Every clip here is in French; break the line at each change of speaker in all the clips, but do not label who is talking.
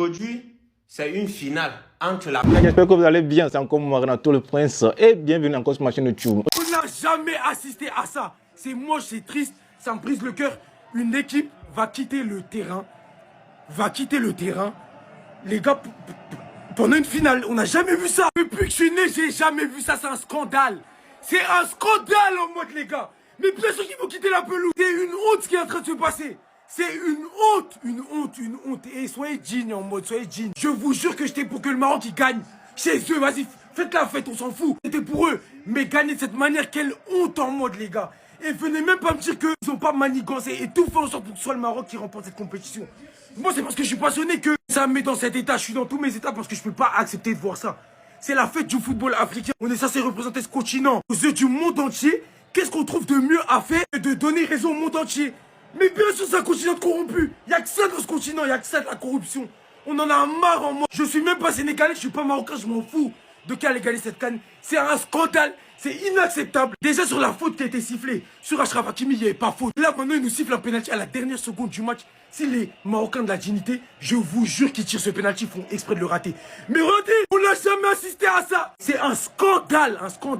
Aujourd'hui, c'est une finale entre la...
J'espère que vous allez bien, c'est encore moi Renato le Prince et bienvenue encore sur ma chaîne YouTube.
On n'a jamais assisté à ça. C'est moche, c'est triste, ça me brise le cœur. Une équipe va quitter le terrain. Les gars, pendant une finale, on n'a jamais vu ça. Depuis que je suis né, j'ai jamais vu ça, c'est un scandale. C'est un scandale en mode les gars. Mais bien sûr qu'ils vont quitter la pelouse. C'est une honte ce qui est en train de se passer. C'est une honte. Et soyez dignes en mode, soyez dignes. Je vous jure que j'étais pour que le Maroc il gagne. Chez eux, vas-y, faites la fête, on s'en fout. C'était pour eux. Mais gagner de cette manière, quelle honte en mode les gars. Et venez même pas me dire qu'ils n'ont pas manigancé et tout fait en sorte pour que ce soit le Maroc qui remporte cette compétition. Moi c'est parce que je suis passionné que ça me met dans cet état. Je suis dans tous mes états parce que je peux pas accepter de voir ça. C'est la fête du football africain. On est censé représenter ce continent aux yeux du monde entier. Qu'est-ce qu'on trouve de mieux à faire que de donner raison au monde entier? Mais bien sûr c'est un continent corrompu. Il n'y a que ça dans ce continent, il n'y a que ça de la corruption. On en a marre en moi. Je suis même pas sénégalais, je suis pas marocain, je m'en fous de qui allait gagner cette canne. C'est un scandale, c'est inacceptable. Déjà sur la faute qui a été sifflée, sur Achraf Hakimi, il n'y avait pas faute. Là maintenant il nous siffle un pénalty à la dernière seconde du match. Si les Marocains de la dignité, je vous jure qu'ils tirent ce pénalty, font exprès de le rater. Mais regardez, on n'a jamais assisté à ça. C'est un scandale, c'est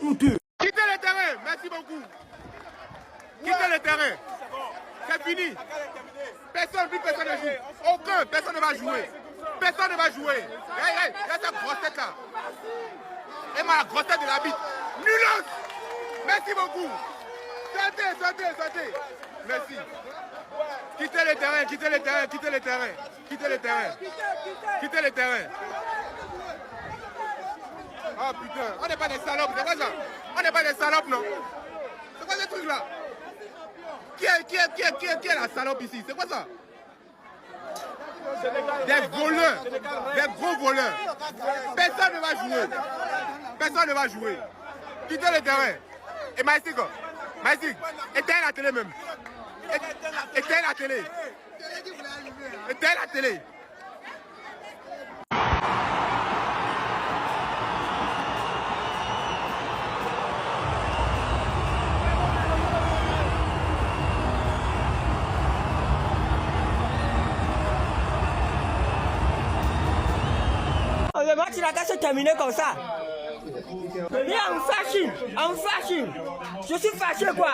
honteux.
Quittez le terrain, merci beaucoup. Quittez le terrain. C'est fini. Personne ne joue. Personne ne va jouer. Personne ne va jouer. Hey, il y a cette grosse tête là. Et ma grosse tête de la bite. Nulos. Merci beaucoup. Sortez. Merci. Quittez le terrain. Oh putain, on n'est pas des salopes, c'est quoi ça? On n'est pas des salopes, non? C'est quoi ce truc là? Qui est la salope ici? C'est quoi ça? Des voleurs, des gros voleurs. Personne ne va jouer. Quittez le terrain. Et Maïstik, éteins la télé même. Éteins la télé.
Le match n'a qu'à se terminer comme ça. Et en fashion. Je suis fâché quoi.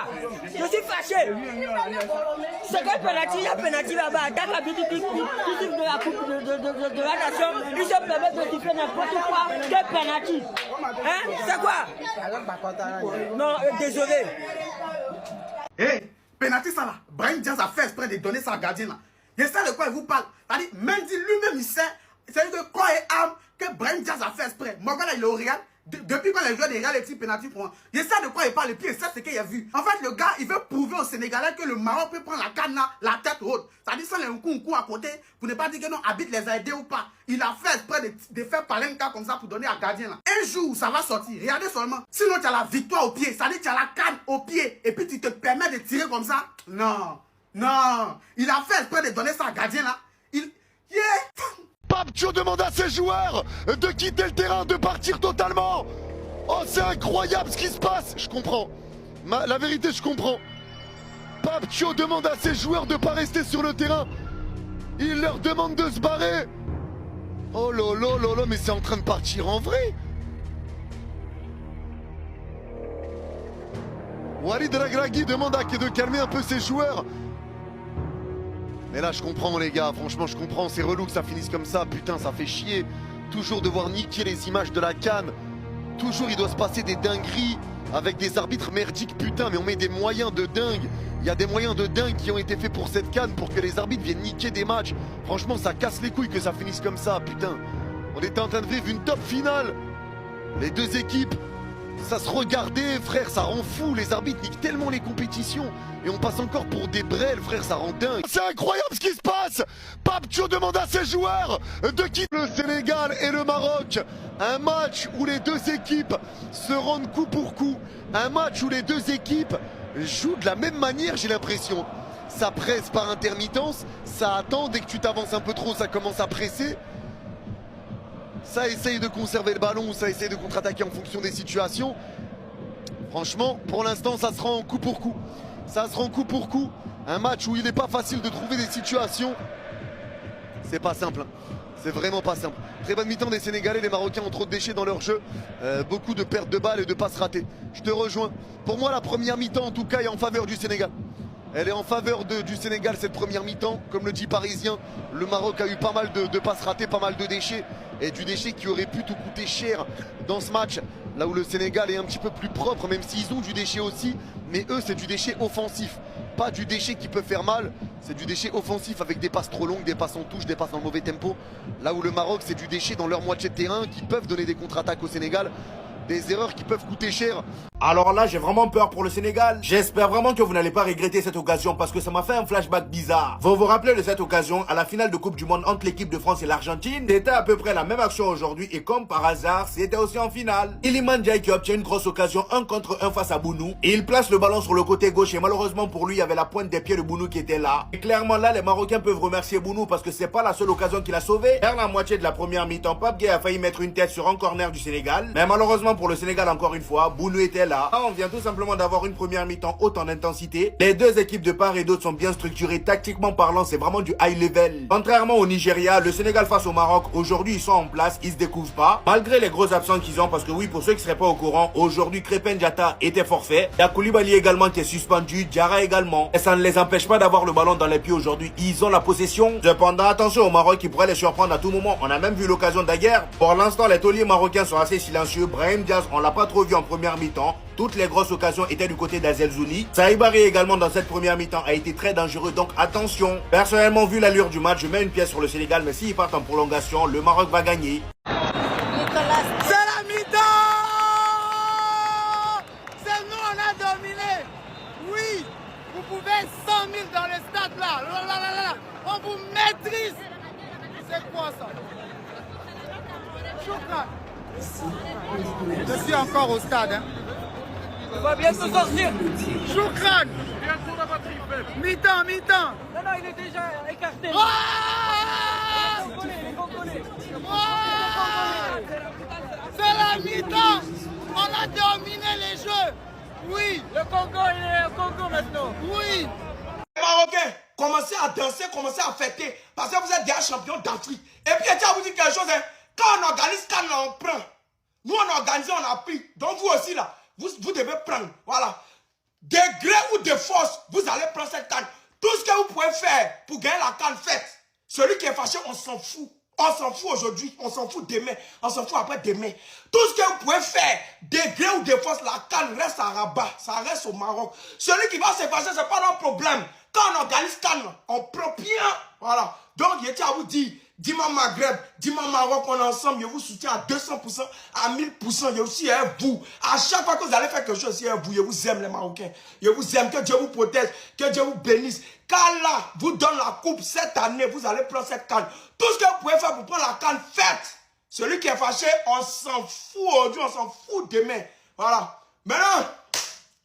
C'est quel penalty, il y a penalty là-bas. Dans la boutique de la coupe de la nation, ils se permettent de siffler n'importe quoi. Quel penalty? Hein? C'est quoi? Non, désolé.
Hey, penalty ça là. Brahim Diaz a fait exprès de donner sa gardienne là. Et ça de quoi il vous parle? C'est-à-dire, Mendy lui-même il sait. C'est-à-dire que quoi et âme que Brahim Diaz a fait exprès. Morgan il est au Real. Depuis quand les joueurs des Real les petits penalty pour moi. Il sait de quoi il parle et puis il sait ce qu'il a vu. En fait le gars il veut prouver aux Sénégalais que le Maroc peut prendre la canne là, la tête haute. C'est-à-dire sans les coups à côté pour ne pas dire que non, Habit les a aidés ou pas. Il a fait exprès de faire palenka comme ça pour donner à gardien là. Un jour ça va sortir, regardez seulement. Sinon tu as la victoire au pied, c'est-à-dire tu as la canne au pied et puis tu te permets de tirer comme ça. Non. Il a fait exprès de donner ça à gardien là.
Pape Thio demande à ses joueurs de quitter le terrain, de partir totalement. Oh, c'est incroyable ce qui se passe. Je comprends. La vérité, je comprends. Pape Thio demande à ses joueurs de ne pas rester sur le terrain. Il leur demande de se barrer. Oh là, mais c'est en train de partir en vrai. Walid Regragui demande de calmer un peu ses joueurs. Mais là je comprends les gars, franchement je comprends, c'est relou que ça finisse comme ça, putain ça fait chier. Toujours devoir niquer les images de la CAN. Toujours il doit se passer des dingueries avec des arbitres merdiques, putain mais on met des moyens de dingue. Il y a des moyens de dingue qui ont été faits pour cette CAN pour que les arbitres viennent niquer des matchs. Franchement ça casse les couilles que ça finisse comme ça, putain. On était en train de vivre une top finale. Les deux équipes, ça se regardait frère, ça rend fou, les arbitres niquent tellement les compétitions. Et on passe encore pour des brels, frère, ça rend dingue. C'est incroyable ce qui se passe. Pape Thio demande à ses joueurs de quitter le Sénégal et le Maroc. Un match où les deux équipes se rendent coup pour coup. Un match où les deux équipes jouent de la même manière, j'ai l'impression. Ça presse par intermittence, ça attend, dès que tu t'avances un peu trop, ça commence à presser. Ça essaye de conserver le ballon, ça essaye de contre-attaquer en fonction des situations. Franchement, pour l'instant, ça se rend coup pour coup. Ça se rend coup pour coup. Un match où il n'est pas facile de trouver des situations. C'est pas simple. C'est vraiment pas simple. Très bonne mi-temps des Sénégalais. Les Marocains ont trop de déchets dans leur jeu. Beaucoup de pertes de balles et de passes ratées. Je te rejoins. Pour moi, la première mi-temps, en tout cas, est en faveur du Sénégal. Elle est en faveur du Sénégal, cette première mi-temps. Comme le dit Parisien, le Maroc a eu pas mal de passes ratées, pas mal de déchets. Et du déchet qui aurait pu tout coûter cher dans ce match. Là où le Sénégal est un petit peu plus propre, même s'ils ont du déchet aussi. Mais eux, c'est du déchet offensif. Pas du déchet qui peut faire mal. C'est du déchet offensif avec des passes trop longues, des passes en touche, des passes dans le mauvais tempo. Là où le Maroc, c'est du déchet dans leur moitié de terrain qui peuvent donner des contre-attaques au Sénégal. Des erreurs qui peuvent coûter cher.
Alors là, j'ai vraiment peur pour le Sénégal. J'espère vraiment que vous n'allez pas regretter cette occasion parce que ça m'a fait un flashback bizarre. Vous vous rappelez de cette occasion à la finale de Coupe du Monde entre l'équipe de France et l'Argentine? C'était à peu près la même action aujourd'hui et comme par hasard, c'était aussi en finale. Iliman Ndiaye qui obtient une grosse occasion 1 contre 1 face à Bounou. Et il place le ballon sur le côté gauche et malheureusement pour lui, il y avait la pointe des pieds de Bounou qui était là. Et clairement là, les Marocains peuvent remercier Bounou parce que c'est pas la seule occasion qu'il a sauvé. Vers la moitié de la première mi-temps, Pape Gueye a failli mettre une tête sur un corner du Sénégal. Mais malheureusement pour le Sénégal, encore une fois, Bounou était là. On vient tout simplement d'avoir une première mi-temps haute en intensité. Les deux équipes de part et d'autre sont bien structurées. Tactiquement parlant, c'est vraiment du high level. Contrairement au Nigeria, le Sénégal face au Maroc, aujourd'hui ils sont en place, ils se découvrent pas. Malgré les gros absents qu'ils ont, parce que oui, pour ceux qui seraient pas au courant, aujourd'hui Crépin Diatta était forfait. Il y a Koulibaly également qui est suspendu, Diarra également. Et ça ne les empêche pas d'avoir le ballon dans les pieds aujourd'hui. Ils ont la possession. Cependant, attention au Maroc qui pourrait les surprendre à tout moment. On a même vu l'occasion d'ailleurs. Pour l'instant, les tauliers marocains sont assez silencieux. Brahim Diaz, on l'a pas trop vu en première mi-temps. Toutes les grosses occasions étaient du côté d'Azel Zouni. Saïbari également dans cette première mi-temps a été très dangereux, donc attention. Personnellement, vu l'allure du match, je mets une pièce sur le Sénégal, mais s'ils partent en prolongation, le Maroc va gagner.
C'est la mi-temps. C'est nous, on a dominé. Oui, vous pouvez 100 000 dans le stade là. On vous maîtrise. C'est quoi ça? Choukran. Je suis encore au stade. Hein.
On va bientôt sortir.
Choukran. Mi-temps.
Non, il est déjà écarté.
C'est la mi-temps. On a dominé les jeux. Oui.
Le Congo, il est au Congo maintenant.
Oui.
Les Marocains, commencez à danser, commencez à fêter parce que vous êtes déjà champions d'Afrique. Et puis, je tiens à vous dire quelque chose. Hein. Quand on organise, quand on prend. Nous, on a organisé, on a pris. Donc, vous aussi, là, vous devez prendre. Voilà. De gré ou de force, vous allez prendre cette canne. Tout ce que vous pouvez faire pour gagner la canne, faites. Celui qui est fâché, on s'en fout. On s'en fout aujourd'hui, on s'en fout demain, on s'en fout après-demain. Tout ce que vous pouvez faire, de gré ou de force, la canne reste à Rabat, ça reste au Maroc. Celui qui va se fâcher, ce n'est pas notre problème. Quand on organise canne, on prend bien. Voilà. Donc, je tiens à vous dire, dis-moi Maghreb, dis-moi Maroc, on est ensemble, je vous soutiens à 200%, à 1000%, je aussi à vous. À chaque fois que vous allez faire quelque chose, c'est vous, je vous aime les Marocains. Je vous aime, que Dieu vous protège, que Dieu vous bénisse. Qu'Allah vous donne la coupe cette année, vous allez prendre cette canne. Tout ce que vous pouvez faire pour prendre la canne, faites. Celui qui est fâché, on s'en fout aujourd'hui, on s'en fout demain. Voilà. Maintenant,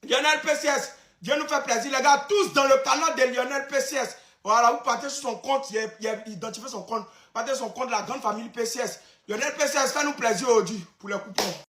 Lionel PCS, Dieu nous fait plaisir, les gars, tous dans le canal de Lionel PCS. Voilà, vous partez sur son compte, il a identifié son compte, partez sur son compte de la grande famille PCS. Lionel PCS, fais-nous plaisir aujourd'hui pour les coupons.